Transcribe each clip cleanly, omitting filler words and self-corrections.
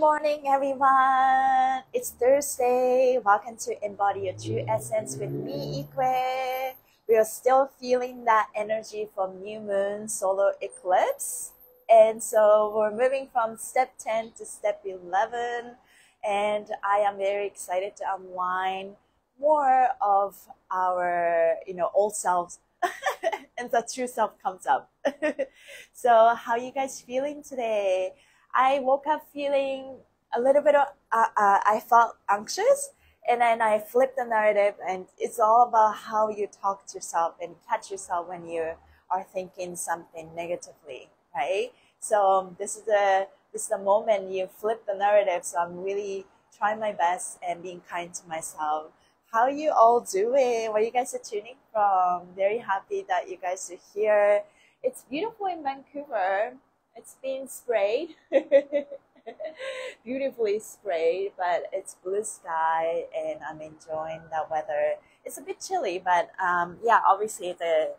morning, everyone. It's Thursday. Welcome to Embody Your True Essence with me, Ikue. We are still feeling that energy from new moon solar eclipse. And so we're moving from step 10 to step 11. And I am very excited to unwind more of our, old selves. And the true self comes up. So how are you guys feeling today? I woke up feeling a little bit of, I felt anxious, and then I flipped the narrative, and it's all about how you talk to yourself and catch yourself when you are thinking something negatively, right? So this is the moment you flip the narrative. So I'm really trying my best and being kind to myself. How are you all doing? Where you guys are tuning from? Very happy that you guys are here. It's beautiful in Vancouver. It's been sprayed, beautifully sprayed, but it's blue sky and I'm enjoying the weather. It's a bit chilly, but yeah, obviously the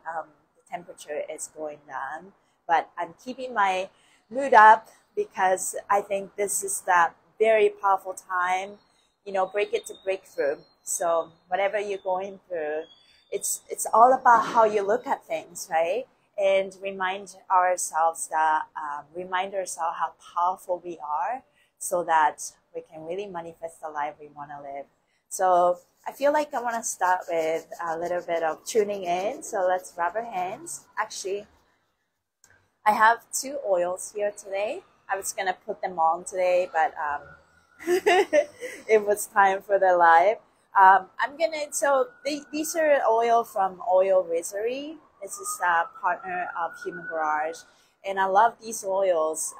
temperature is going down. But I'm keeping my mood up because I think this is that very powerful time, break it to breakthrough. So whatever you're going through, it's all about how you look at things, right? And remind ourselves how powerful we are so that we can really manifest the life we want to live. So I feel like I want to start with a little bit of tuning in. So let's rub our hands. Actually, I have 2 oils here today. I was going to put them on today, but it was time for the live. These are oil from Oil Wizardry. This is a partner of Human Garage, and I love these oils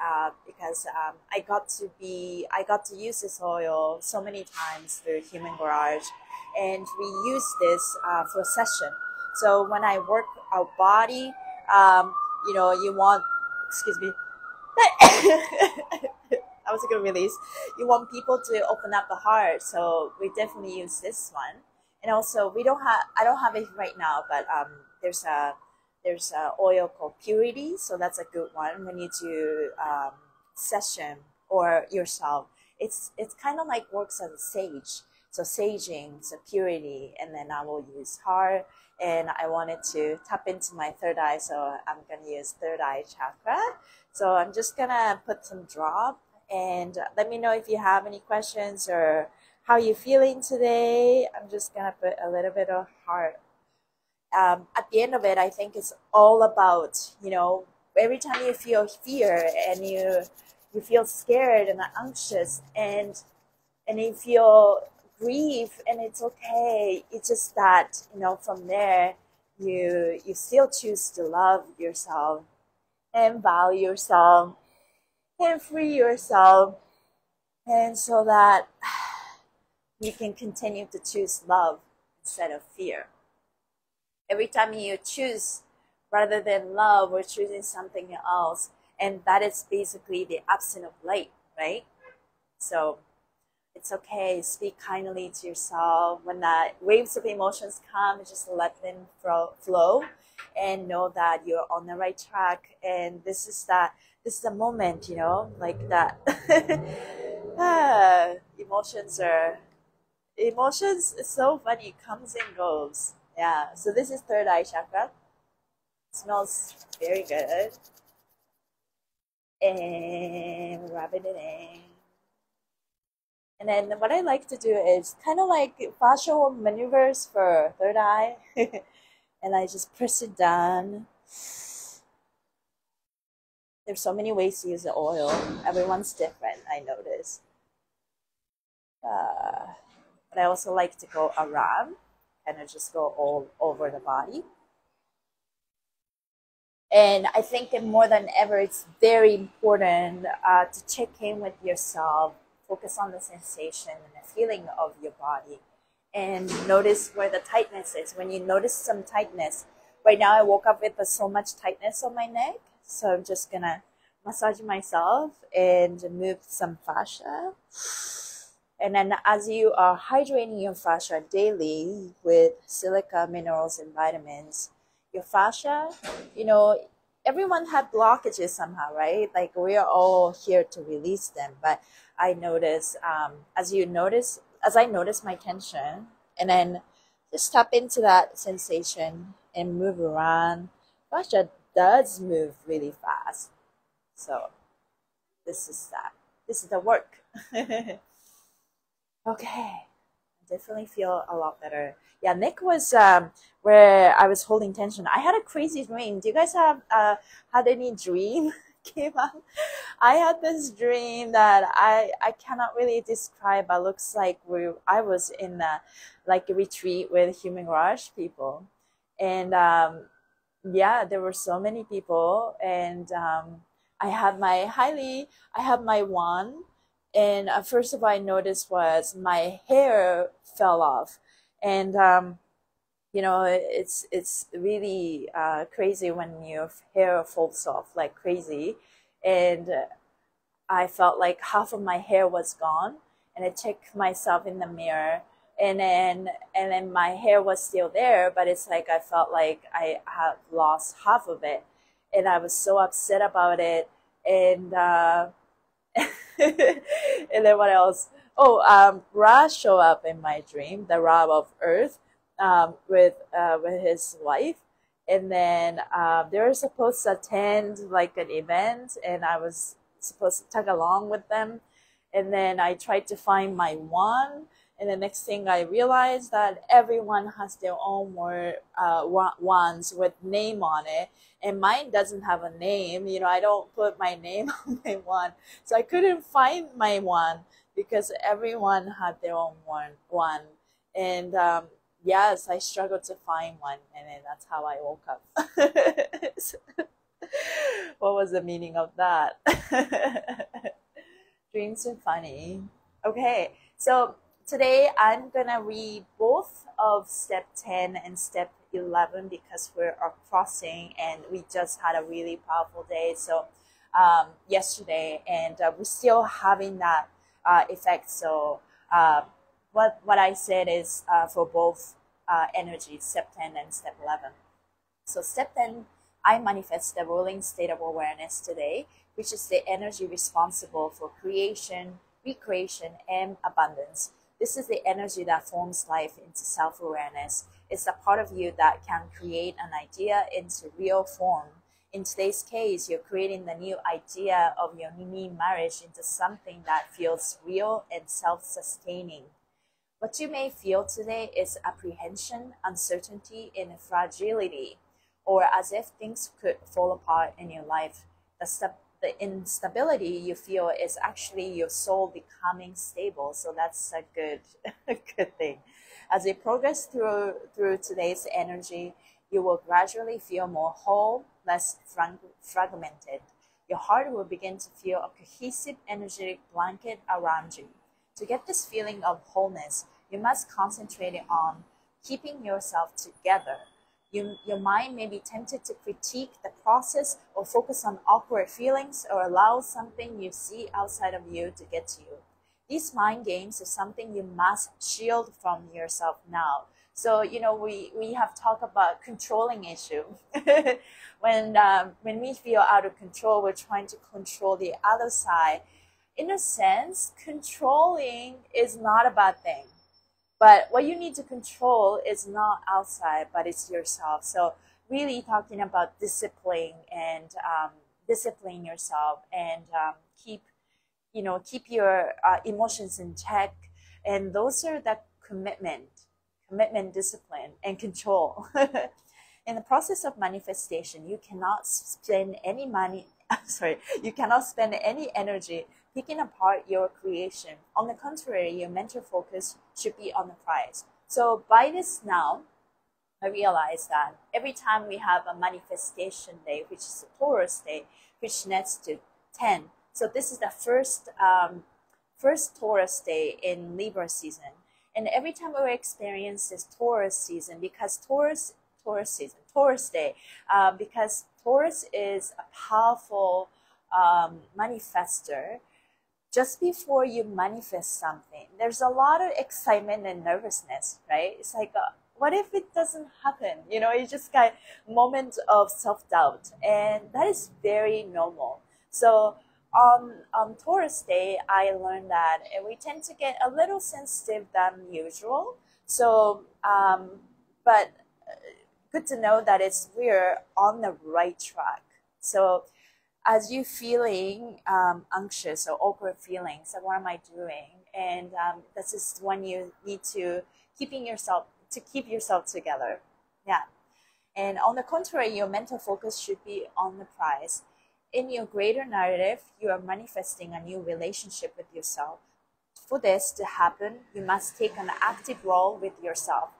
because I got to use this oil so many times through Human Garage, and we use this for session. So when I work our body, you want, excuse me, I was going to release. You want people to open up the heart, so we definitely use this one. And also, I don't have it right now, but there's a oil called Purity, so that's a good one when you do session or yourself. It's kind of like works as a sage. So saging, so purity, and then I will use heart. And I wanted to tap into my third eye, so I'm gonna use third eye chakra. So I'm just gonna put some drop, and let me know if you have any questions or how you feeling today. I'm just gonna put a little bit of heart. At the end of it, I think it's all about, every time you feel fear and you feel scared and anxious and you feel grief, and it's okay. It's just that, from there, you still choose to love yourself and value yourself and free yourself, and so that you can continue to choose love instead of fear. Every time you choose rather than love, we're choosing something else, and that is basically the absence of light, right? So it's okay. Speak kindly to yourself. When that waves of emotions come, just let them flow, and know that you're on the right track. And this is the moment, like that. Emotions. It's so funny. It comes and goes. Yeah. So this is third eye chakra. It smells very good. And rub it in. And then what I like to do is kind of like facial maneuvers for third eye. And I just press it down. There's so many ways to use the oil. Everyone's different, I notice. But I also like to go around, kind of just go all over the body. And I think that more than ever, it's very important to check in with yourself, focus on the sensation and the feeling of your body, and notice where the tightness is. When you notice some tightness, right now I woke up with so much tightness on my neck, so I'm just gonna massage myself and move some fascia. And then as you are hydrating your fascia daily with silica, minerals, and vitamins, your fascia, everyone had blockages somehow, right? Like we are all here to release them. But I notice, as I notice my tension, and then just tap into that sensation and move around. Gosh, that does move really fast. So this is that. This is the work. Okay. Definitely feel a lot better. Yeah, Nick was where I was holding tension. I had a crazy dream. Do you guys have had any dream came out? I had this dream that I cannot really describe, but looks like I was in like a retreat with Human Rush people, and yeah, there were so many people, and I had my wand, and first of all I noticed was my hair fell off, and you know, it's really crazy when your hair falls off like crazy, and I felt like half of my hair was gone, and I checked myself in the mirror, and then my hair was still there, but it's like I felt like I had lost half of it, and I was so upset about it, and and then what else? Oh, Ra showed up in my dream, the Ra of Earth, with his wife, and then they were supposed to attend like an event, and I was supposed to tag along with them, and then I tried to find my wand, and the next thing I realized that everyone has their own wands with name on it, and mine doesn't have a name. You know, I don't put my name on my wand, so I couldn't find my wand because everyone had their own wand, and yes, I struggled to find one, and then that's how I woke up. What was the meaning of that? Dreams are funny. Okay, so today I'm gonna read both of step 10 and step 11 because we're crossing and we just had a really powerful day. So yesterday, and we're still having that effect. So what I said is for both energies, step 10 and step 11. So step 10, I manifest the ruling state of awareness today, which is the energy responsible for creation, recreation, and abundance. This is the energy that forms life into self-awareness. It's the part of you that can create an idea into real form. In today's case, you're creating the new idea of your mini marriage into something that feels real and self-sustaining. What you may feel today is apprehension, uncertainty, and fragility, or as if things could fall apart in your life. The instability you feel is actually your soul becoming stable. So that's a good, a good thing. As you progress through today's energy, you will gradually feel more whole, less fragmented. Your heart will begin to feel a cohesive, energetic blanket around you. To get this feeling of wholeness, you must concentrate on keeping yourself together. Your mind may be tempted to critique the process or focus on awkward feelings or allow something you see outside of you to get to you. These mind games are something you must shield from yourself now. So, you know, we have talked about controlling issue. When we feel out of control, we're trying to control the other side. In a sense, controlling is not a bad thing. But what you need to control is not outside, but it's yourself. So really talking about discipline and discipline yourself, and keep your emotions in check. And those are the commitment, discipline, and control. In the process of manifestation, you cannot spend any money. You cannot spend any energy picking apart your creation. On the contrary, your mental focus should be on the prize. So by this now, I realize that every time we have a manifestation day, which is a Taurus day, which nets to 10. So this is the first Taurus day in Libra season. And every time we experience this Taurus season, because Taurus day, because Taurus is a powerful manifester. Just before you manifest something, there's a lot of excitement and nervousness, right? It's like what if it doesn't happen? You know, you just got moments of self-doubt, and that is very normal. So on Taurus Day, I learned that we tend to get a little sensitive than usual. So, but good to know that we're on the right track. So as you feeling anxious or awkward feelings, like what am I doing? And this is when you need to keep yourself together. Yeah. And on the contrary, your mental focus should be on the prize. In your greater narrative, you are manifesting a new relationship with yourself. For this to happen, you must take an active role with yourself.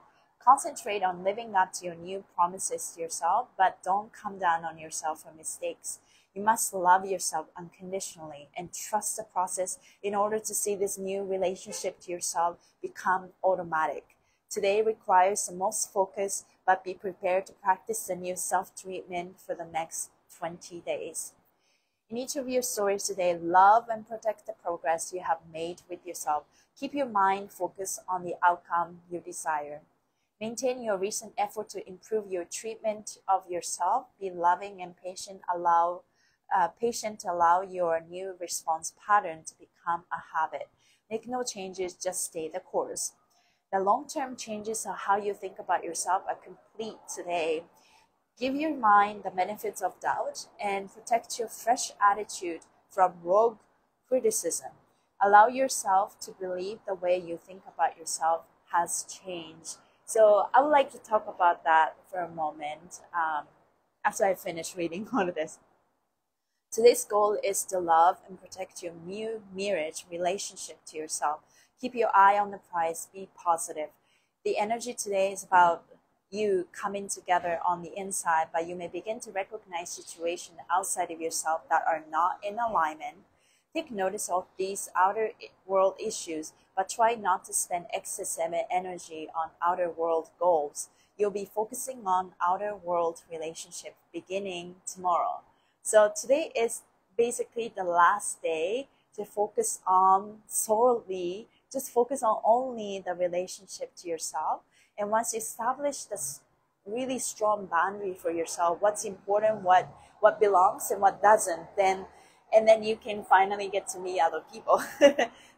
Concentrate on living up to your new promises to yourself, but don't come down on yourself for mistakes. You must love yourself unconditionally and trust the process in order to see this new relationship to yourself become automatic. Today requires the most focus, but be prepared to practice the new self-treatment for the next 20 days. In each of your stories today, love and protect the progress you have made with yourself. Keep your mind focused on the outcome you desire. Maintain your recent effort to improve your treatment of yourself. Be loving and patient. Allow your new response pattern to become a habit. Make no changes, just stay the course. The long-term changes of how you think about yourself are complete today. Give your mind the benefits of doubt and protect your fresh attitude from rogue criticism. Allow yourself to believe the way you think about yourself has changed. So I would like to talk about that for a moment after I finish reading all of this. Today's goal is to love and protect your new marriage relationship to yourself. Keep your eye on the prize. Be positive. The energy today is about you coming together on the inside, but you may begin to recognize situations outside of yourself that are not in alignment. Take notice of these outer world issues, but try not to spend excessive energy on outer world goals. You'll be focusing on outer world relationship beginning tomorrow. So today is basically the last day to focus on solely, just focus on only the relationship to yourself. And once you establish this really strong boundary for yourself, what's important, what belongs and what doesn't, then you can finally get to meet other people.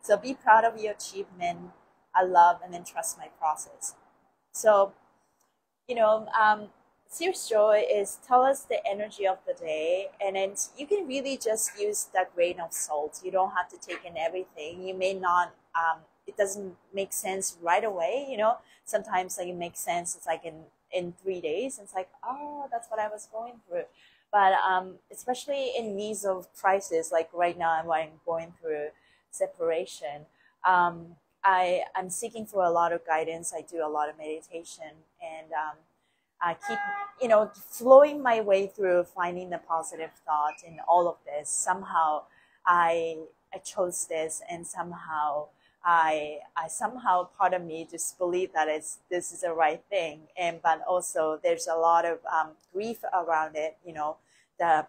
So be proud of your achievement. I love and then trust my process. So, Serious Joy is tell us the energy of the day, and then you can really just use that grain of salt. You don't have to take in everything. You may not, it doesn't make sense right away, Sometimes like it makes sense, it's like in 3 days, it's like, oh, that's what I was going through. But especially in needs of crisis, like right now I'm going through separation, I'm seeking for a lot of guidance. I do a lot of meditation, and I keep, flowing my way through finding the positive thought in all of this. Somehow I chose this, and somehow I somehow part of me just believe that this is the right thing, but also there's a lot of grief around it. The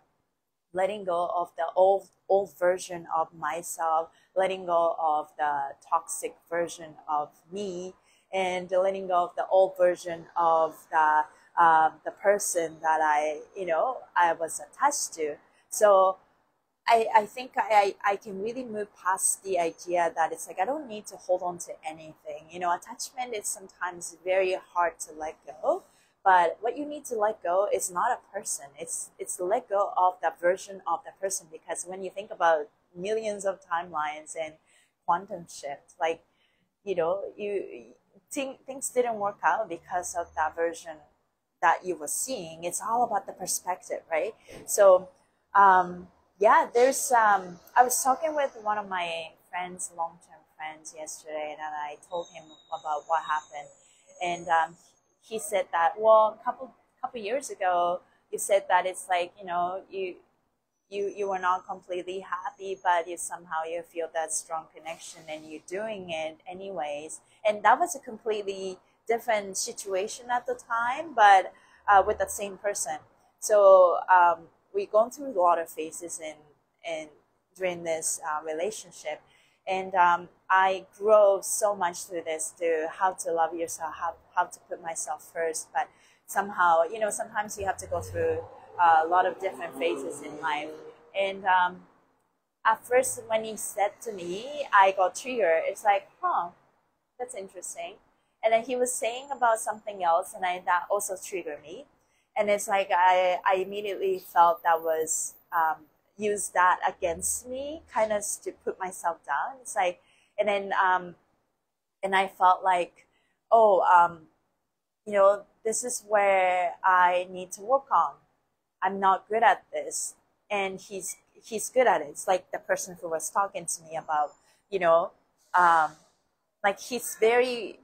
letting go of the old version of myself, letting go of the toxic version of me, and letting go of the old version of the person that I was attached to. So I think I can really move past the idea that it's like I don't need to hold on to anything. Attachment is sometimes very hard to let go, but what you need to let go is not a person. It's to let go of that version of the person, because when you think about millions of timelines and quantum shift, like things didn't work out because of that version that you were seeing. It's all about the perspective, right? So yeah, there's I was talking with one of my friends, long-term friends, yesterday, and I told him about what happened, and he said that, well, a couple years ago, you said that it's like you were not completely happy, but you feel that strong connection, and you're doing it anyways. And that was a completely different situation at the time, but with the same person. So we've gone through a lot of phases in during this relationship, And I grow so much through this, to how to love yourself, how to put myself first. But somehow, you know, sometimes you have to go through a lot of different phases in life. And at first, when he said to me, I got triggered. It's like, huh, that's interesting. And then he was saying about something else, and that also triggered me. And it's like I immediately felt that was used that against me, kind of to put myself down. It's like, and then and I felt like, oh, you know, this is where I need to work on. I'm not good at this, and he's good at it. It's like the person who was talking to me about, you know, um, like he's very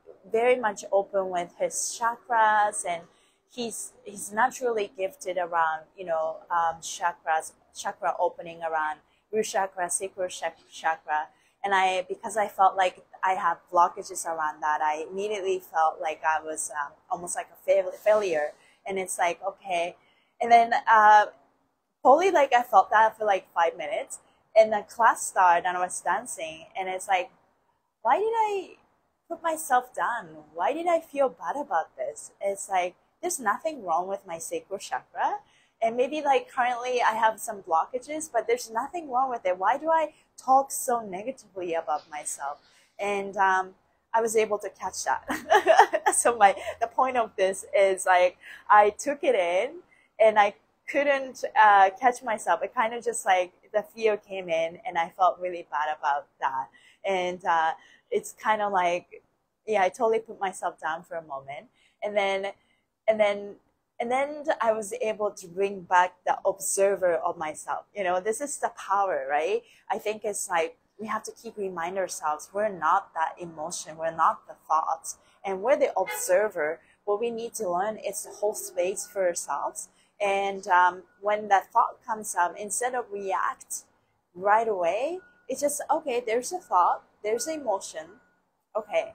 much open with his chakras, and he's naturally gifted around, you know, chakra opening around root chakra, sacral chakra. And because I felt like I have blockages around that, I immediately felt like I was almost like a failure. And it's like, okay. And then probably like I felt that for like 5 minutes, and the class started and I was dancing, and it's like, why did I put myself down? Why did I feel bad about this? It's like, there's nothing wrong with my sacral chakra. And maybe like currently I have some blockages, but there's nothing wrong with it. Why do I talk so negatively about myself? And I was able to catch that. So the point of this is like, I took it in and I couldn't catch myself. It kind of just like the fear came in, and I felt really bad about that. And it's kind of like, yeah, I totally put myself down for a moment, and then and then and then I was able to bring back the observer of myself. You know, this is the power, right? I think it's like we have to keep remind ourselves we're not that emotion, we're not the thoughts, and we're the observer. What we need to learn is to hold space for ourselves. And when that thought comes up, instead of react right away, it's just, okay, there's a thought, there's an emotion, okay,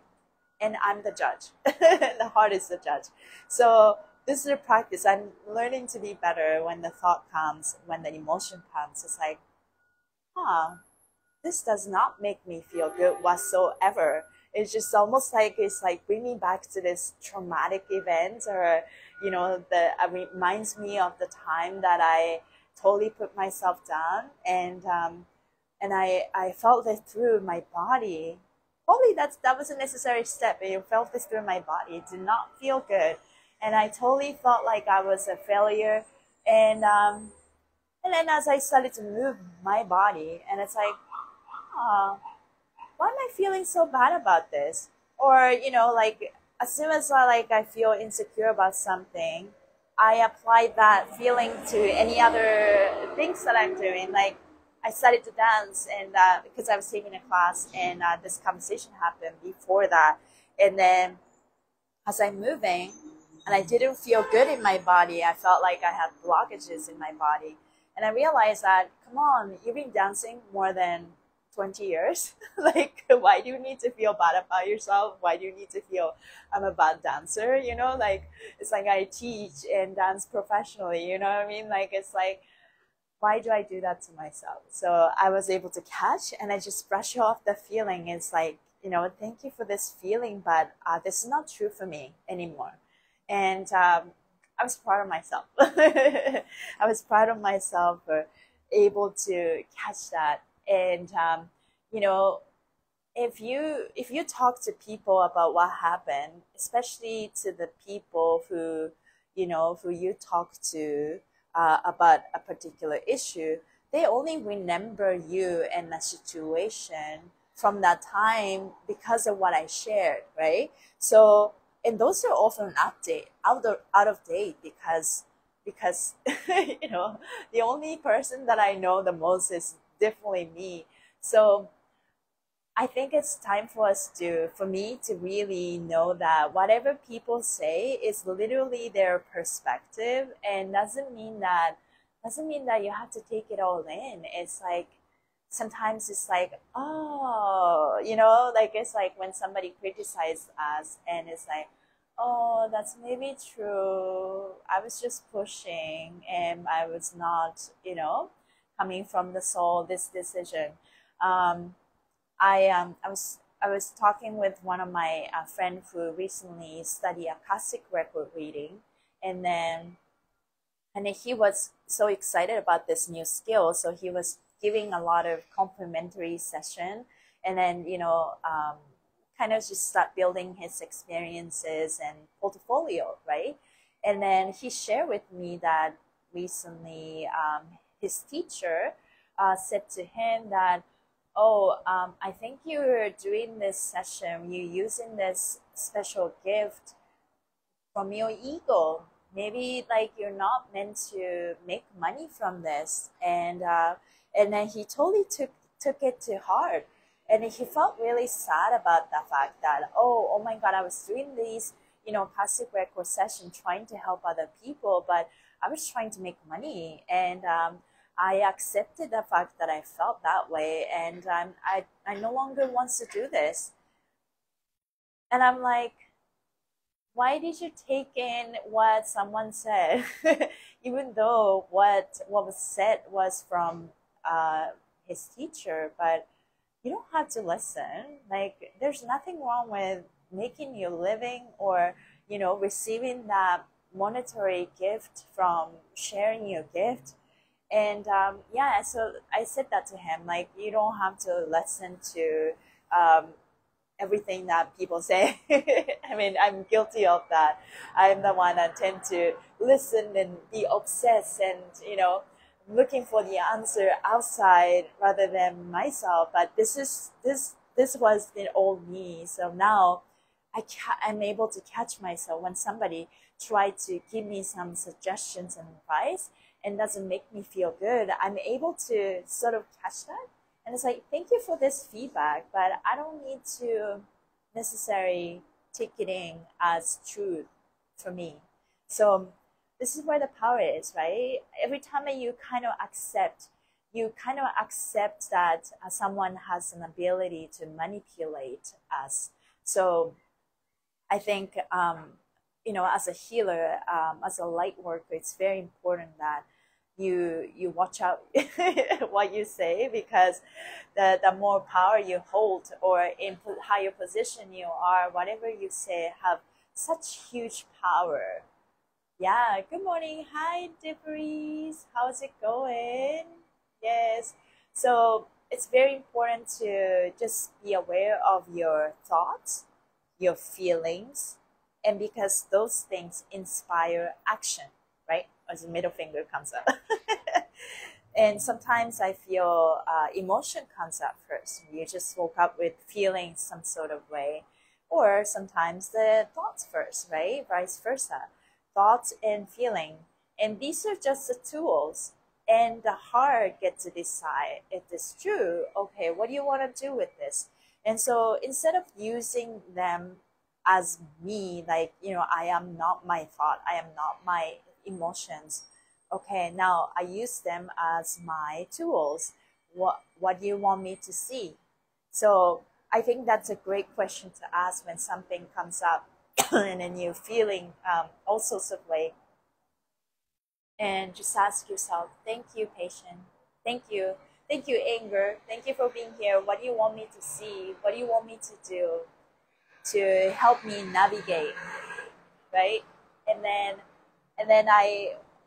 and I'm the judge. The heart is the judge. So this is a practice. I'm learning to be better when the thought comes, when the emotion comes. It's like, huh, this does not make me feel good whatsoever. It's just almost like it's like bringing back to this traumatic event, or you know, reminds me of the time that I totally put myself down, and I felt it through my body. Probably that was a necessary step. I felt this through my body. It did not feel good, and I totally felt like I was a failure. And then as I started to move my body, and it's like, ah, why am I feeling so bad about this? Or, you know, like as soon as I feel insecure about something, I apply that feeling to any other things that I'm doing. Like I started to dance, and because I was taking a class, and this conversation happened before that. And then as I'm moving, and I didn't feel good in my body, I felt like I had blockages in my body. And I realized that, come on, you've been dancing more than 20 years. Like, why do you need to feel bad about yourself? Why do you need to feel I'm a bad dancer? You know, like, it's like I teach and dance professionally, you know what I mean? Like, it's like, why do I do that to myself? So I was able to catch, and I just brush off the feeling. It's like, you know, thank you for this feeling, but this is not true for me anymore. And I was proud of myself. I was proud of myself for able to catch that. And you know, if you talk to people about what happened, especially to the people who, you know, who you talk to about a particular issue, they only remember you and the situation from that time because of what I shared, right? So, and those are often out of date, because you know, the only person that I know the most is definitely me. So I think it's time for me to really know that whatever people say is literally their perspective, and doesn't mean that you have to take it all in. It's like sometimes it's like, oh, you know, like it's like when somebody criticizes us, and it's like, oh, that's maybe true. I was just pushing, and I was not, you know, coming from the soul, this decision. Um, I was talking with one of my friend who recently studied Akashic record reading, and then he was so excited about this new skill, so he was giving a lot of complimentary session, and then kind of just start building his experiences and portfolio, right? And then he shared with me that recently his teacher said to him that, oh, I think you're doing this session, you're using this special gift from your ego. Maybe like you're not meant to make money from this, and then he totally took it to heart, and he felt really sad about the fact that, oh my God, I was doing these classic record session trying to help other people, but I was trying to make money, and I accepted the fact that I felt that way, and I no longer wants to do this. And I'm like, why did you take in what someone said, even though what was said was from his teacher? But you don't have to listen. Like, there's nothing wrong with making your living, or receiving that monetary gift from sharing your gift. And yeah, so I said that to him, like, you don't have to listen to um, everything that people say. I mean, I'm guilty of that. I'm the one that tend to listen and be obsessed, and looking for the answer outside rather than myself. But this was the old me. So now I'm able to catch myself when somebody tried to give me some suggestions and advice and doesn't make me feel good. I'm able to sort of catch that, and it's like, thank you for this feedback, but I don't need to necessarily take it in as truth for me. So this is where the power is, right? Every time that you kind of accept that someone has an ability to manipulate us. So I think, as a healer, as a light worker, it's very important that you watch out what you say, because the more power you hold, or in higher position you are, whatever you say have such huge power. Yeah, good morning. Hi, Debris. How's it going? Yes. So it's very important to just be aware of your thoughts, your feelings, and because those things inspire action, right? As the middle finger comes up. And sometimes I feel emotion comes up first. You just woke up with feeling some sort of way. Or sometimes the thoughts first, right? Vice versa. Thoughts and feeling. And these are just the tools. And the heart gets to decide if it's true. Okay, what do you want to do with this? And so instead of using them as me, like, I am not my thought, I am not my emotions. Okay, now I use them as my tools. What do you want me to see? So I think that's a great question to ask when something comes up and then you're feeling all sorts of way. And just ask yourself, thank you, patient. Thank you. Thank you, anger. Thank you for being here. What do you want me to see? What do you want me to do to help me navigate? Right? And then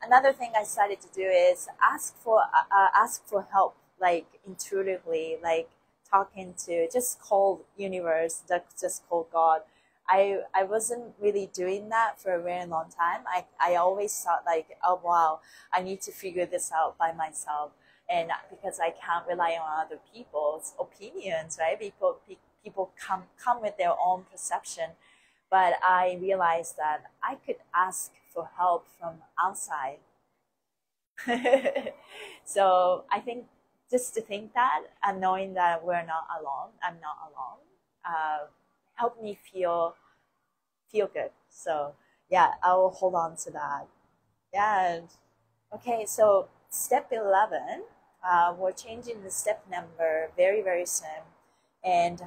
another thing I started to do is ask for help, like intuitively, like talking to, just call universe, just call God. I wasn't really doing that for a very long time. I always thought like, oh wow, I need to figure this out by myself, and because I can't rely on other people's opinions, right? People come with their own perception, but I realized that I could ask for help from outside. So I think just to think that, and knowing that we're not alone, I'm not alone, helped me feel good. So yeah, I will hold on to that. Yeah. Okay, so step 11, we're changing the step number very, very soon. And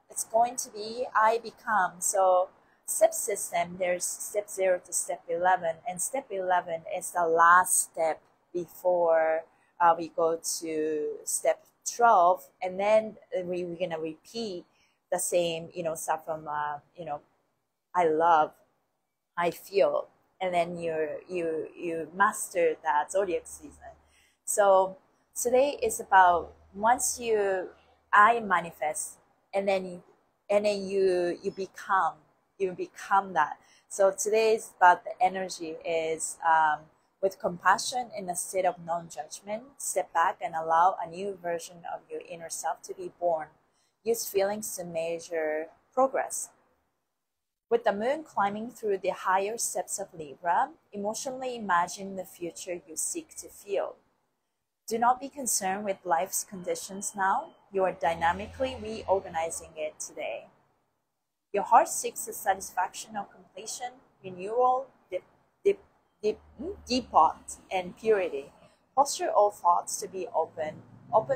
it's going to be I become. So step system, there's step 0 to step 11. And step 11 is the last step before we go to step 12, and then we're gonna repeat the same, stuff from I love, I feel, and then you master that zodiac season. So today is about once I manifest, and then you become that. So today is about the energy is with compassion in a state of non-judgment, step back and allow a new version of your inner self to be born. Use feelings to measure progress. With the moon climbing through the higher steps of Libra, emotionally imagine the future you seek to feel. Do not be concerned with life's conditions now. You are dynamically reorganizing it today. Your heart seeks the satisfaction of completion, renewal, depot, and purity. Posture all thoughts to be open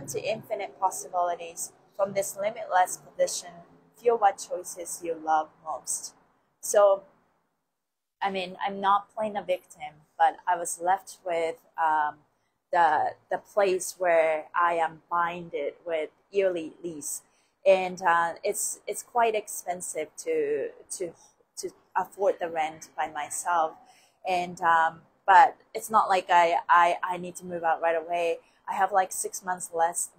to infinite possibilities. From this limitless condition, feel what choices you love most. So, I mean, I'm not playing a victim, but I was left with the place where I am binded with yearly lease, and it's quite expensive to afford the rent by myself, and but it's not like I need to move out right away. I have like 6 months less,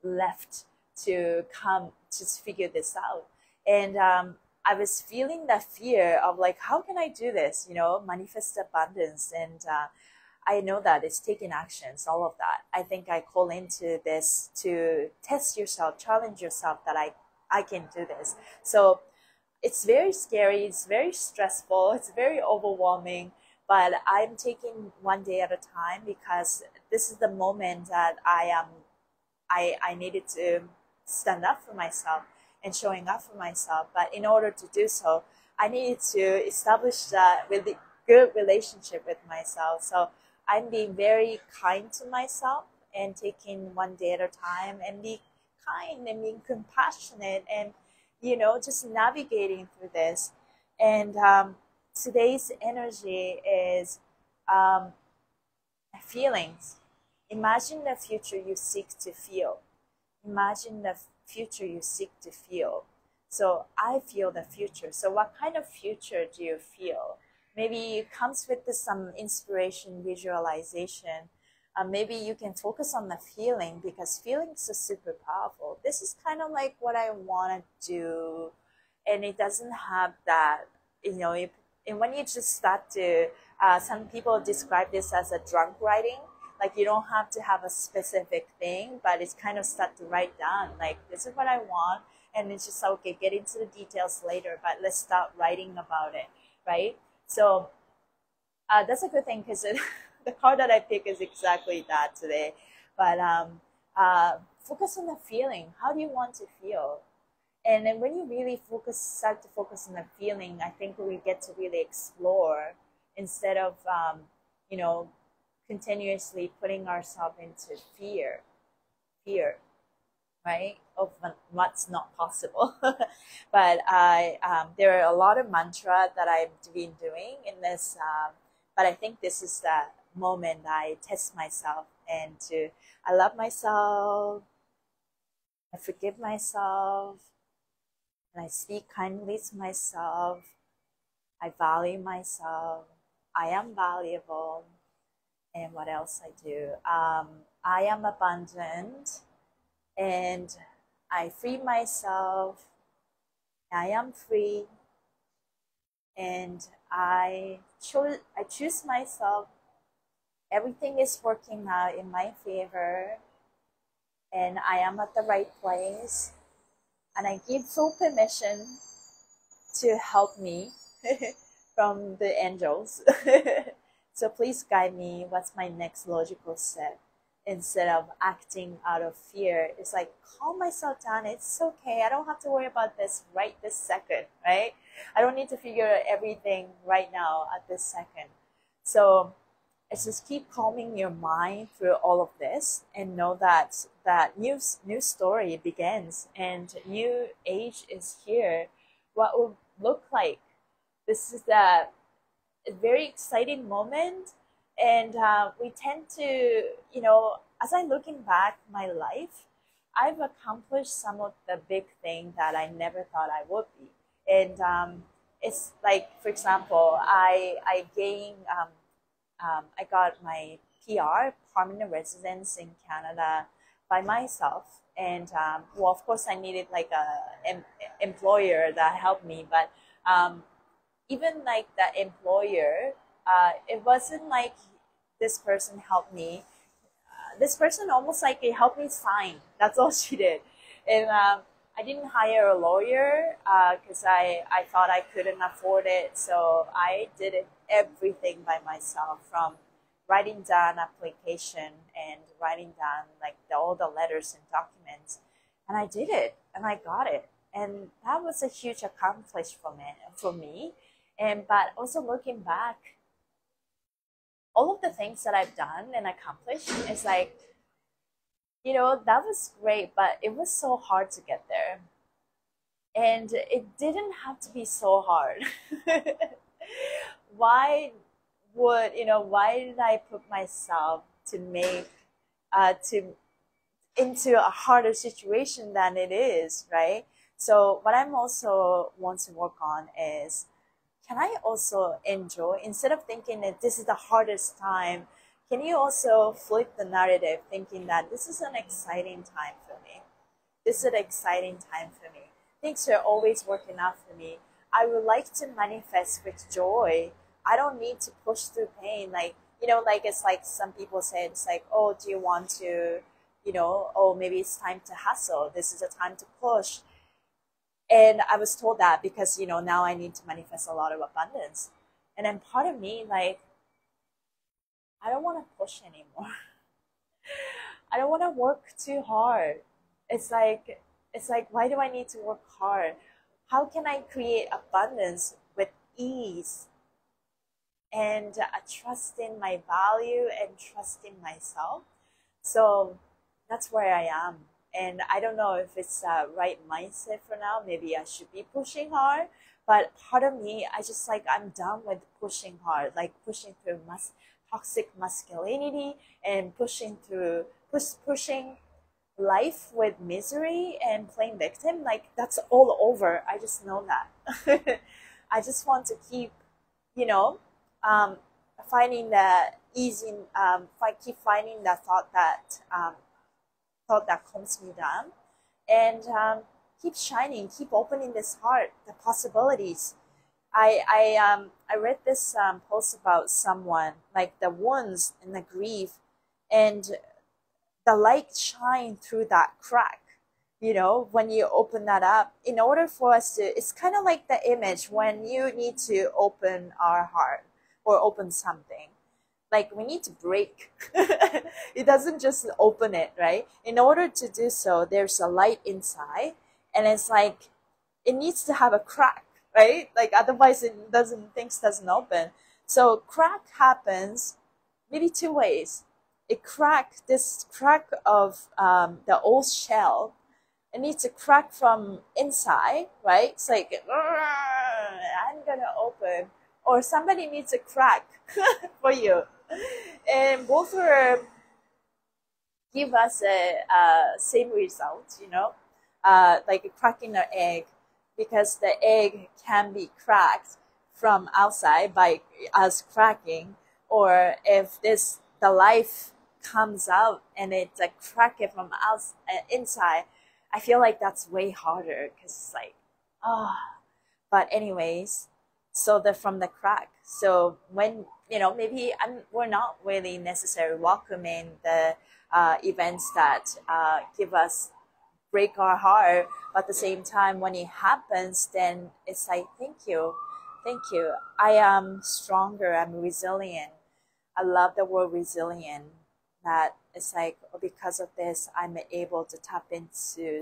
left to come to figure this out, and I was feeling that fear of like, how can I do this? Manifest abundance, and I know that it's taking actions, all of that. I think I call into this to test yourself, challenge yourself that I can do this. So it's very scary, it's very stressful, it's very overwhelming, but I'm taking one day at a time because this is the moment that I needed to stand up for myself and showing up for myself. But in order to do so, I needed to establish that really good relationship with myself. So I'm being very kind to myself and taking one day at a time and be kind and being compassionate and, just navigating through this. And today's energy is feelings. Imagine the future you seek to feel. Imagine the future you seek to feel. So I feel the future. So what kind of future do you feel? Maybe it comes with some inspiration, visualization. Maybe you can focus on the feeling because feelings are super powerful. This is kind of like what I want to do, and it doesn't have that, and when you just start to, some people describe this as a drunk writing. Like you don't have to have a specific thing, but it's kind of start to write down, like this is what I want, and it's just okay, get into the details later, but let's start writing about it, right? So that's a good thing because the card that I pick is exactly that today. But focus on the feeling. How do you want to feel? And then when you really start to focus on the feeling, I think we get to really explore instead of, continuously putting ourselves into fear, right, of what's not possible. But there are a lot of mantra that I've been doing in this, but I think this is the moment I test myself and I love myself, I forgive myself, and I speak kindly to myself. I value myself. I am valuable. And what else I do? I am abundant, and I free myself. I am free, and I choose myself. Everything is working out in my favor, and I am at the right place. And I give full permission to help me from the angels. So please guide me. What's my next logical step? Instead of acting out of fear, it's like calm myself down. It's okay. I don't have to worry about this right this second, right? I don't need to figure out everything right now at this second. So it's just keep calming your mind through all of this and know that new story begins and new age is here. What will look like? This is the a very exciting moment, and we tend to as I looking back my life, I've accomplished some of the big things that I never thought I would be. And it's like, for example, I gained, I got my PR, permanent residence in Canada by myself. And well, of course, I needed like a employer that helped me, but even like the employer, it wasn't like this person helped me. This person almost like it helped me sign. That's all she did. And I didn't hire a lawyer because I thought I couldn't afford it. So I did it everything by myself, from writing down application and writing down like all the letters and documents. And I did it and I got it. And that was a huge accomplishment for me. And but also looking back, all of the things that I've done and accomplished is like, you know, that was great, but it was so hard to get there. And it didn't have to be so hard. Why why did I put myself to make, to into a harder situation than it is, right? So what I'm also want to work on is, can I also enjoy, instead of thinking that this is the hardest time, can you also flip the narrative thinking that this is an exciting time for me? This is an exciting time for me. Things are always working out for me. I would like to manifest with joy. I don't need to push through pain. Like, like it's like some people say, it's like, oh, do you want to, oh, maybe it's time to hustle. This is a time to push. And I was told that because, now I need to manifest a lot of abundance. And then part of me, like, I don't want to push anymore. I don't want to work too hard. It's like, why do I need to work hard? How can I create abundance with ease and trust in my value and trust in myself? So that's where I am. And I don't know if it's the right mindset for now. Maybe I should be pushing hard. But part of me, I'm done with pushing hard, like pushing through toxic masculinity and pushing life with misery and playing victim. Like, that's all over. I just know that. I just want to keep, finding the easy, keep finding the thought that calms me down, and keep shining, keep opening this heart, the possibilities. I read this post about someone, like the wounds and the grief, and the light shine through that crack. When you open that up, in order for us to, it's kind of like the image when you need to open our heart or open something. Like, we need to break. It doesn't just open it, right? In order to do so, there's a light inside, and it's like, it needs to have a crack, right? Like, otherwise things doesn't open. So crack happens maybe two ways. This crack of the old shell, it needs to crack from inside, right? It's like, I'm gonna open, or somebody needs a crack for you. And both will give us a same result, like cracking the egg, because the egg can be cracked from outside by us cracking, or if the life comes out and it's like crack it from inside, I feel like that's way harder, because it's like, but anyways, so from the crack. So when, maybe we're not really necessarily welcoming the events that break our heart, but at the same time, when it happens, then it's like, thank you. I am stronger, I'm resilient. I love the word resilient. That it's like, because of this, I'm able to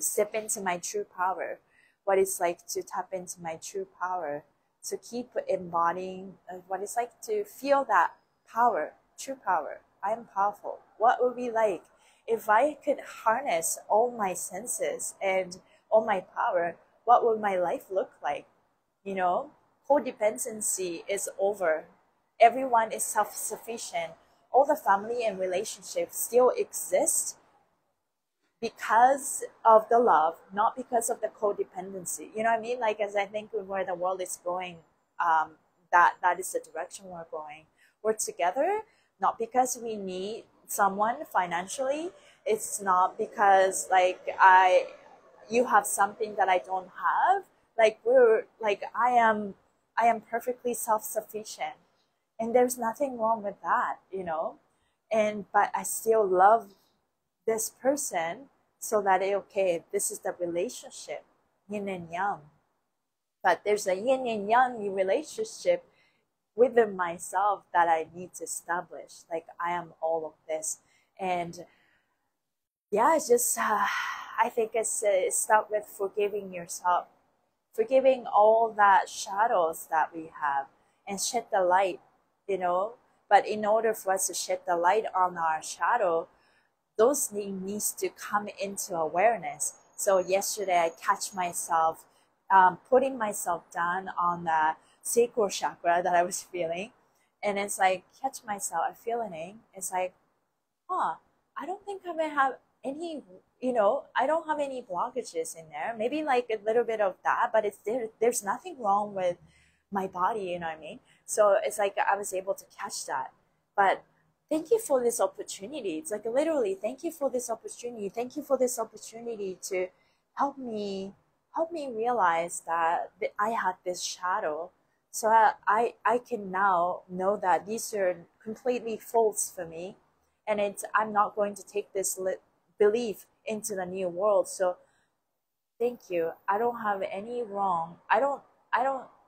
step into my true power. What it's like to tap into my true power, to keep embodying what it's like to feel that power, true power. I am powerful. What would be like if I could harness all my senses and all my power? What would my life look like? Codependency is over. Everyone is self-sufficient. all the family and relationships still exist because of the love, not because of the codependency. You know what I mean? Like, as I think where the world is going, that is the direction we're going. We're together not because we need someone financially. It's not because like you have something that I don't have. Like I am perfectly self-sufficient, and there's nothing wrong with that, you know. And but I still love this person, so that okay, this is the relationship, yin and yang. But there's a yin and yang relationship within myself that I need to establish. Like I am all of this, and yeah, it's just I think it start with forgiving yourself, forgiving all that shadows that we have, and shed the light, you know. But in order for us to shed the light on our shadow, those needs to come into awareness. So yesterday I catch myself putting myself down on the sacral chakra that I was feeling, and it's like catch myself, I'm feeling. It's like, huh, I don't think I'm gonna have any, you know, I don't have any blockages in there. Maybe like a little bit of that, but it's there's nothing wrong with my body, you know what I mean? So it's like I was able to catch that. But thank you for this opportunity. It's like literally, thank you for this opportunity. Thank you for this opportunity to help me realize that I had this shadow. So I can now know that these are completely false for me, and I'm not going to take this belief into the new world. So thank you. I don't have any wrong. I don't,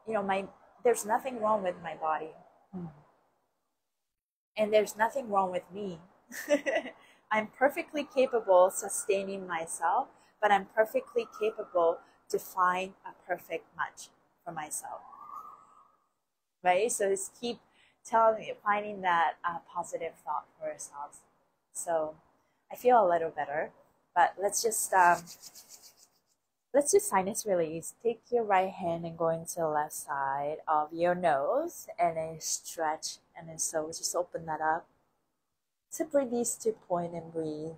you know, there's nothing wrong with my body. And there's nothing wrong with me. I'm perfectly capable of sustaining myself, but I'm perfectly capable to find a perfect match for myself. Right? So just keep finding that positive thought for ourselves. So I feel a little better, but let's just sinus release. Take your right hand and go into the left side of your nose, and then stretch, and then so just open that up. Tip release to point and breathe.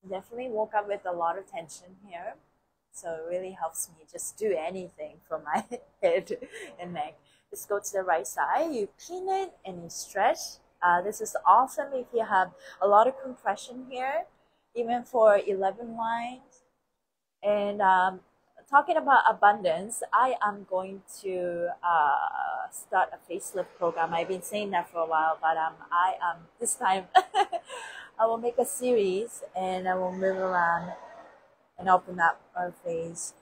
Definitely woke up with a lot of tension here, so it really helps me just do anything for my head and neck. Just go to the right side, you pin it and you stretch. This is awesome if you have a lot of compression here, even for 11 lines. And talking about abundance, I am going to start a facelift program. I've been saying that for a while, but I am this time I will make a series, and I will move around and open up our face.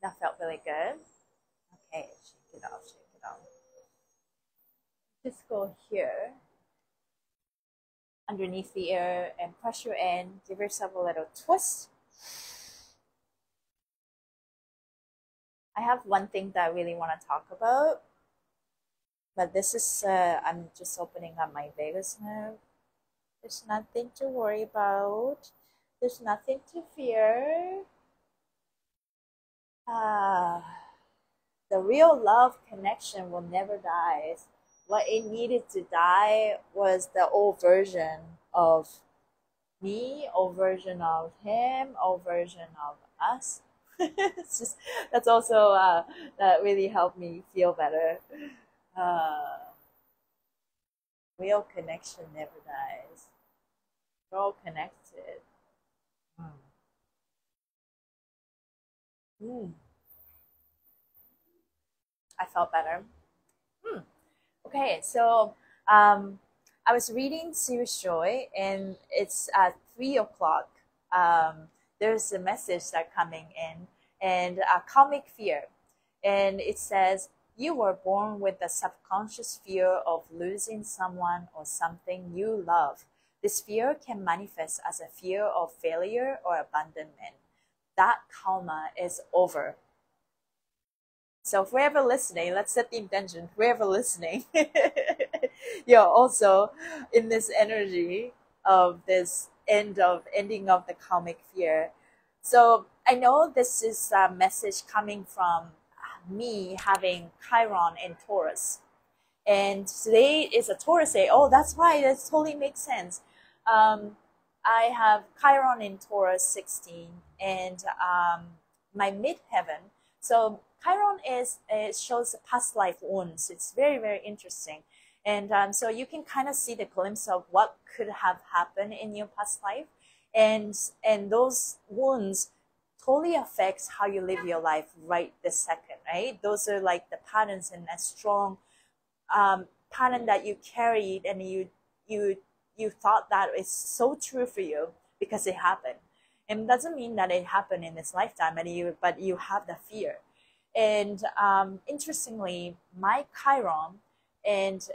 That felt really good. Okay, shake it off, shake it off. Just go here, underneath the ear, and press your in. Give yourself a little twist. I have one thing that I really want to talk about, but this is, I'm just opening up my vagus nerve. There's nothing to worry about. There's nothing to fear. The real love connection will never die. What it needed to die was the old version of me, old version of him, old version of us. It's just, that's also that really helped me feel better. Real connection never dies. We're all connected. I felt better. Okay, so I was reading Serious Joy, and it's at 3 o'clock. There's a message that coming in, and Comic Fear, and it says, you were born with the subconscious fear of losing someone or something you love. This fear can manifest as a fear of failure or abandonment. That karma is over. So whoever listening, let's set the intention. Whoever listening, you're also in this energy of this ending of the karmic fear. So I know this is a message coming from me having Chiron in Taurus. And today is a Taurus day. Oh, that's why. That totally makes sense. I have Chiron in Taurus 16 and my midheaven. So Chiron it shows past life wounds. It's very, very interesting. And so you can kind of see the glimpse of what could have happened in your past life. And those wounds totally affects how you live your life right this second, right? Those are like the patterns and a strong pattern that you carried, and you thought that is so true for you because it happened. And it doesn't mean that it happened in this lifetime, but you have the fear. And interestingly, my Chiron and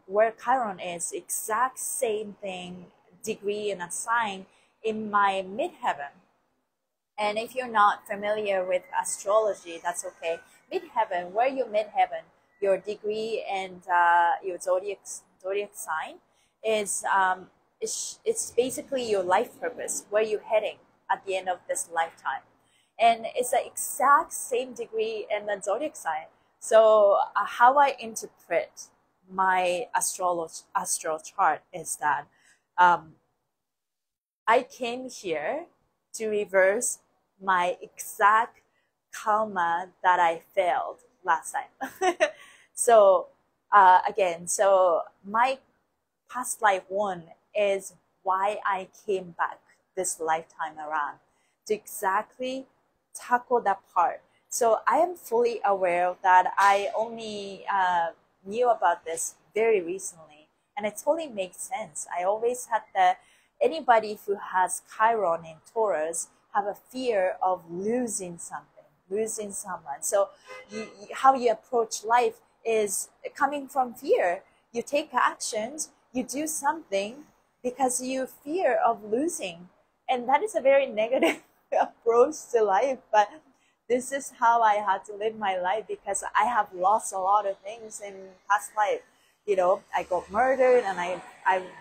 where Chiron is, exact same thing, degree and a sign in my midheaven. And if you're not familiar with astrology, that's okay. Midheaven, where your midheaven, your degree and your zodiac sign is it's basically your life purpose, where you're heading at the end of this lifetime. And it's the exact same degree and the zodiac sign. So how I interpret my astral chart is that I came here to reverse my exact karma that I failed last time. So again, so my past life one is why I came back this lifetime around, to exactly tackle that part. So I am fully aware that I only knew about this very recently, and it totally makes sense. I always had anybody who has Chiron in Taurus have a fear of losing something, losing someone. So how you approach life is coming from fear. You take actions, you do something because you fear of losing. And that is a very negative approach to life. But this is how I had to live my life, because I have lost a lot of things in past life. You know, I got murdered and I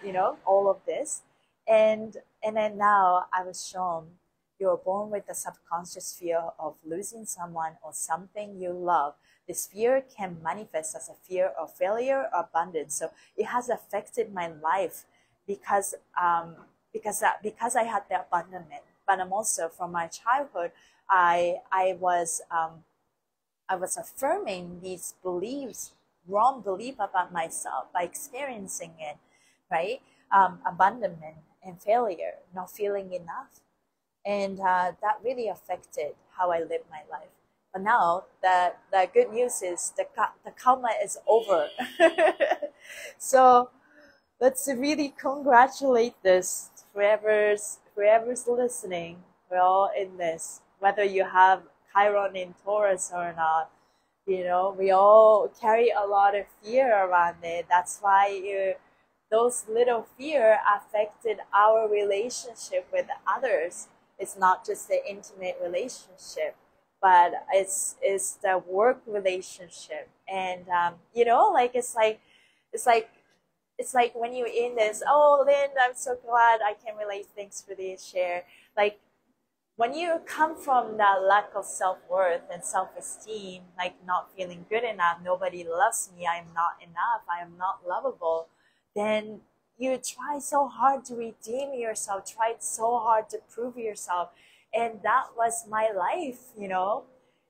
you know, all of this. And then now I was shown you're born with the subconscious fear of losing someone or something you love. This fear can manifest as a fear of failure or abundance. So it has affected my life because I had the abandonment. But I'm also, from my childhood, I was affirming these beliefs, wrong belief about myself by experiencing it, right? Abandonment and failure, not feeling enough. And that really affected how I live my life. But now the good news is the karma is over. So let's really congratulate this. Whoever's listening, we're all in this. Whether you have Chiron in Taurus or not, you know, we all carry a lot of fear around it. That's why those little fear affected our relationship with others. It's not just the intimate relationship, but it's the work relationship. And you know, like it's like when you're in this, oh Lynn, I'm so glad I can relate. Thanks for the share. Like when you come from that lack of self-worth and self-esteem, like not feeling good enough, nobody loves me, I am not enough, I am not lovable, then you try so hard to redeem yourself, tried so hard to prove yourself. And that was my life, you know.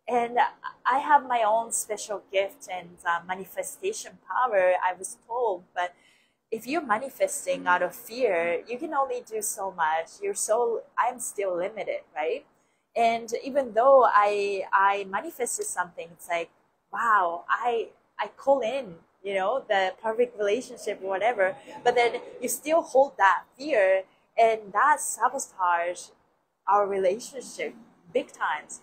And I have my own special gift and manifestation power, I was told. But if you're manifesting out of fear, you can only do so much. I'm still limited, right? And even though I manifested something, it's like, wow, I call in, you know, the perfect relationship or whatever, but then you still hold that fear, and that sabotage our relationship big times.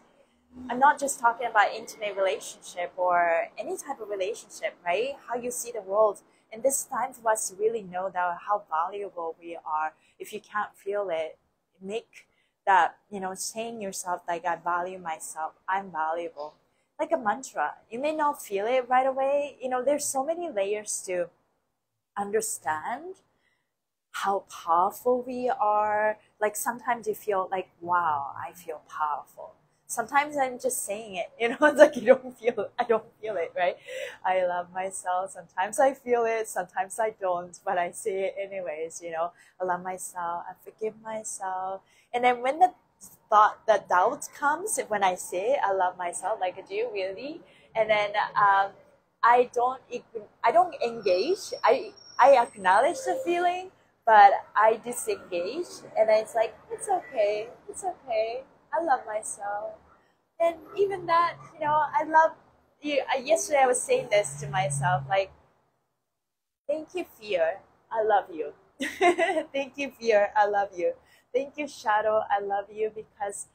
I'm not just talking about intimate relationship or any type of relationship, right? How you see the world And this time for us to really know that how valuable we are. If you can't feel it, make that, saying yourself like, I value myself, I'm valuable. Like a mantra. You may not feel it right away. There's so many layers to understand how powerful we are. Like sometimes you feel like, wow, I feel powerful. Sometimes I'm just saying it, it's like I don't feel it, right? I love myself. Sometimes I feel it, sometimes I don't, but I say it anyways, I love myself, I forgive myself. And then when the doubt comes, when I say I love myself, like, do you really? And then I don't engage. I acknowledge the feeling, but I disengage, and then it's like, it's okay, I love myself. And even that, I love you. Yesterday I was saying this to myself, like, thank you, fear, I love you. Thank you, fear, I love you. Thank you, shadow, I love you, because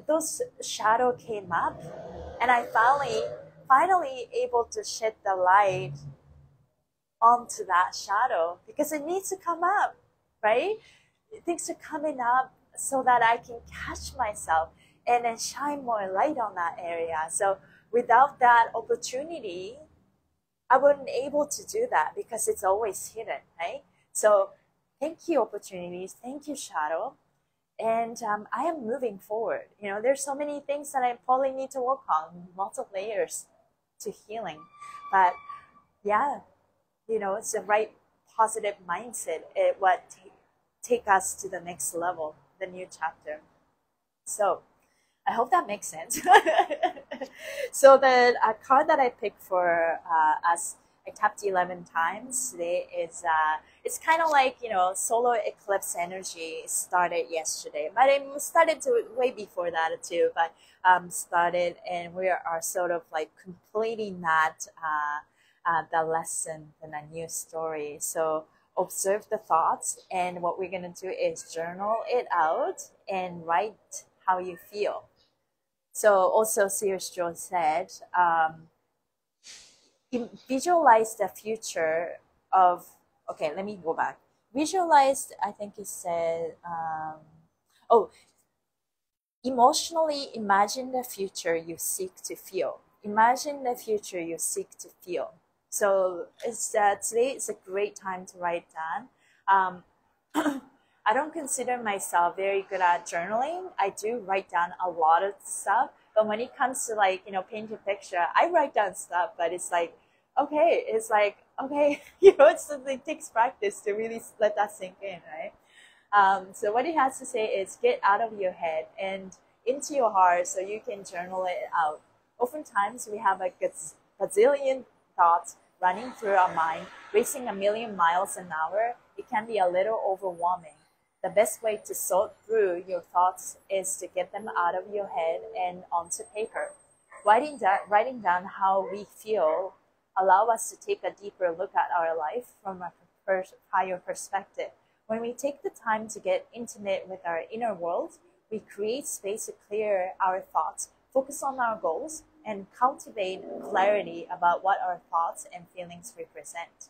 those shadow came up, and I finally able to shed the light onto that shadow, because it needs to come up, right? Things are coming up so that I can catch myself and then shine more light on that area. So without that opportunity, I wouldn't able to do that, because it's always hidden, right? So thank you, opportunities. Thank you, shadow. And I am moving forward. There's so many things that I probably need to work on, lots of layers to healing. But yeah, it's the right positive mindset. It what take us to the next level, the new chapter. So I hope that makes sense. So the card that I picked for us, I tapped 11 times today, is it's kind of like, solar eclipse energy started yesterday, but it started way before that too, but started, and we are sort of like completing that the lesson and a new story. So observe the thoughts, and what we're going to do is journal it out and write how you feel. So also Sears Joe said, visualize the future of, okay, let me go back. Visualize, I think he said, emotionally imagine the future you seek to feel. Imagine the future you seek to feel. So today is a great time to write down. I don't consider myself very good at journaling. I do write down a lot of stuff, but when it comes to paint a picture, I write down stuff, but it's like, okay, it takes practice to really let that sink in, right? So what it has to say is get out of your head and into your heart so you can journal it out. Oftentimes we have a gazillion thoughts running through our mind, racing 1,000,000 miles an hour. It can be a little overwhelming. The best way to sort through your thoughts is to get them out of your head and onto paper. Writing down how we feel allow us to take a deeper look at our life from a higher perspective. When we take the time to get intimate with our inner world, we create space to clear our thoughts, focus on our goals, and cultivate clarity about what our thoughts and feelings represent.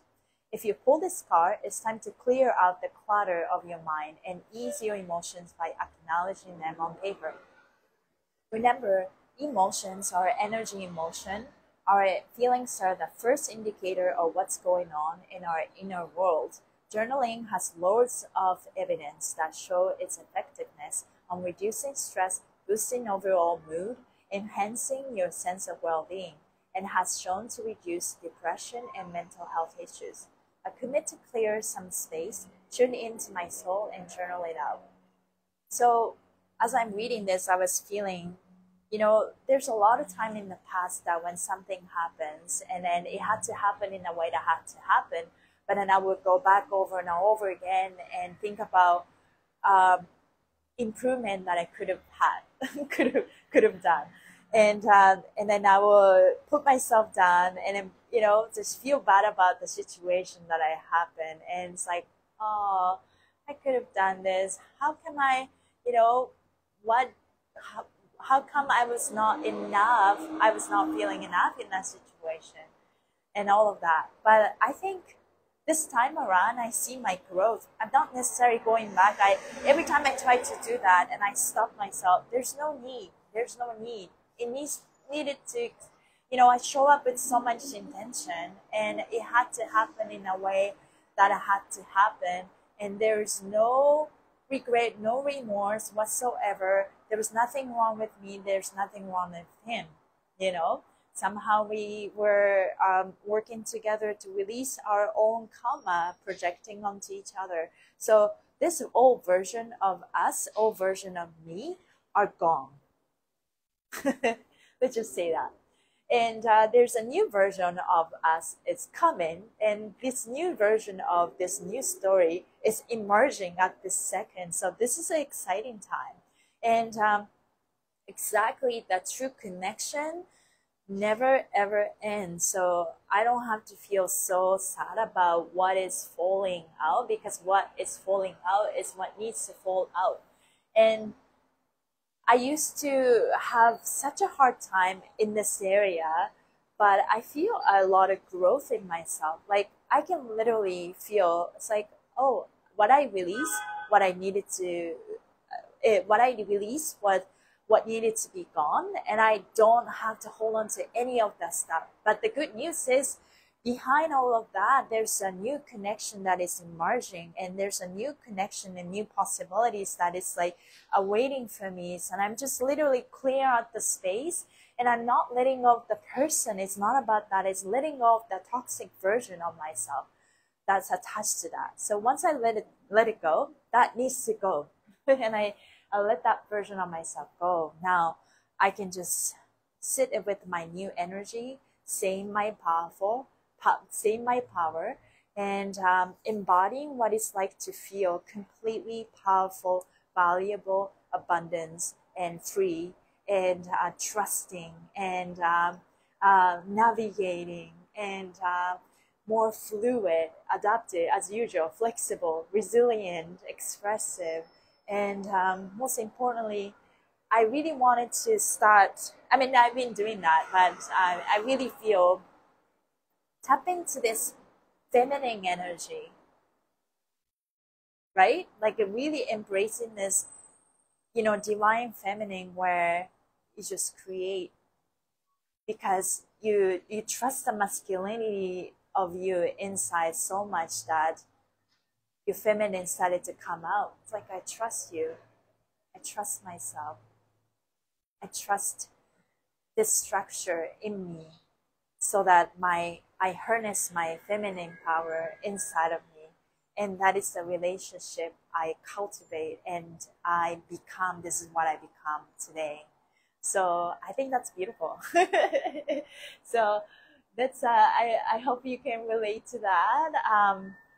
If you pull this card, it's time to clear out the clutter of your mind and ease your emotions by acknowledging them on paper. Remember, emotions are energy in motion. Our feelings are the first indicator of what's going on in our inner world. Journaling has loads of evidence that show its effectiveness on reducing stress, boosting overall mood, enhancing your sense of well-being, and has shown to reduce depression and mental health issues. I commit to clear some space, tune into my soul, and journal it out. So as I'm reading this, I was feeling, there's a lot of time in the past that when something happens, and then it had to happen in a way that had to happen, but then I would go back over and over again and think about improvement that I could have had, could have done. And then I will put myself down and then, just feel bad about the situation that I happened. And it's like, oh, I could have done this. How come how come I was not feeling enough in that situation and all of that. But I think this time around, I see my growth. I'm not necessarily going back. Every time I try to do that and I stop myself, there's no need. There's no need. It needed to, I show up with so much intention, and it had to happen in a way that it had to happen. And there's no regret, no remorse whatsoever. There was nothing wrong with me. There's nothing wrong with him, Somehow we were working together to release our own karma, projecting onto each other. So this old version of us, old version of me, are gone. Let's just say that. And there's a new version of us. It's coming, and this new version of this new story is emerging at this second. So this is an exciting time, and exactly that true connection never ever ends. So I don't have to feel so sad about what is falling out, because what is falling out is what needs to fall out. And I used to have such a hard time in this area, but I feel a lot of growth in myself. Like I can literally feel, it's like, oh, what I released, what I needed to, what I released, what needed to be gone, and I don't have to hold on to any of that stuff. But the good news is, behind all of that, there's a new connection that is emerging, and there's a new connection and new possibilities that is like awaiting for me. And I'm just literally clear out the space, and I'm not letting go of the person. It's not about that. It's letting go of the toxic version of myself that's attached to that. So once I let it go, that needs to go. And I let that version of myself go. Now I can just sit with my new energy, saying my power, and embodying what it's like to feel completely powerful, valuable, abundance, and free, and trusting, and navigating, and more fluid, adaptive as usual, flexible, resilient, expressive, and most importantly, I really wanted to start. I mean, I've been doing that, but I really feel tap into this feminine energy, right? Like really embracing this, divine feminine, where you just create, because you trust the masculinity of you inside so much that your feminine started to come out. It's like, I trust you. I trust myself. I trust this structure in me, so that I harness my feminine power inside of me. And that is the relationship I cultivate, and I become. This is what I become today. So I think that's beautiful. So that's I hope you can relate to that.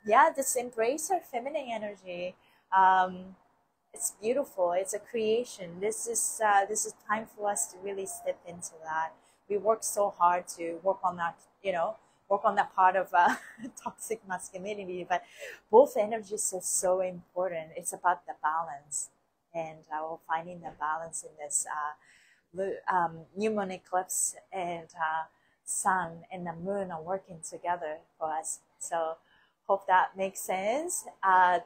Yeah, just embrace our feminine energy. It's beautiful. It's a creation. This is time for us to really step into that. We work so hard to work on that, work on that part of toxic masculinity, but both energies are so important. It's about the balance, and we're finding the balance in this new moon eclipse, and sun and the moon are working together for us. So hope that makes sense.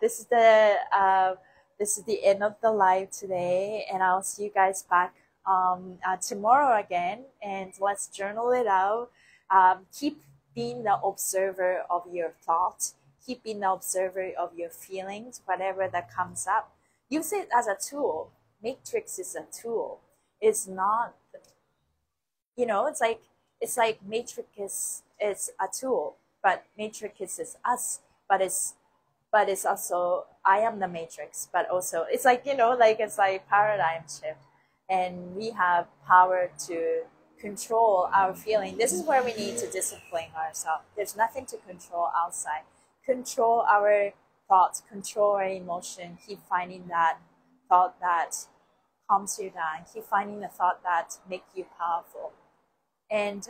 This is the end of the live today, and I'll see you guys back tomorrow again, and let's journal it out. Keep being the observer of your thoughts. Keep being the observer of your feelings, whatever that comes up. Use it as a tool. Matrix is a tool. It's not, it's like Matrix is a tool, but Matrix is us. But it's also, I am the Matrix, but also it's like, it's like paradigm shift, and we have power to control our feeling. This is where we need to discipline ourselves. There's nothing to control outside. Control our thoughts, control our emotion. Keep finding that thought that calms you down. Keep finding the thought that make you powerful. And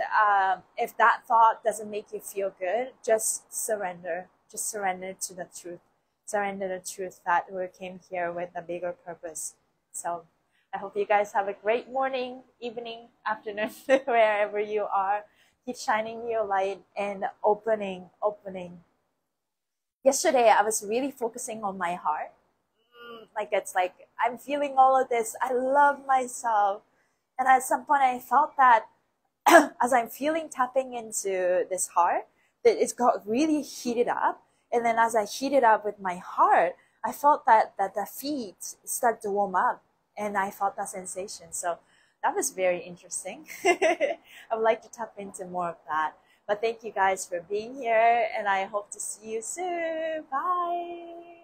if that thought doesn't make you feel good, just surrender. Just surrender to the truth. Surrender the truth that we came here with a bigger purpose. So I hope you guys have a great morning, evening, afternoon, wherever you are. Keep shining your light and opening yesterday I was really focusing on my heart. Like it's like I'm feeling all of this. I love myself. And at some point I felt that as I'm feeling tapping into this heart, that it's got really heated up. And then as I heated up with my heart, I felt that the feet start to warm up, and I felt that sensation. So that was very interesting. I would like to tap into more of that. But thank you guys for being here, and I hope to see you soon. Bye.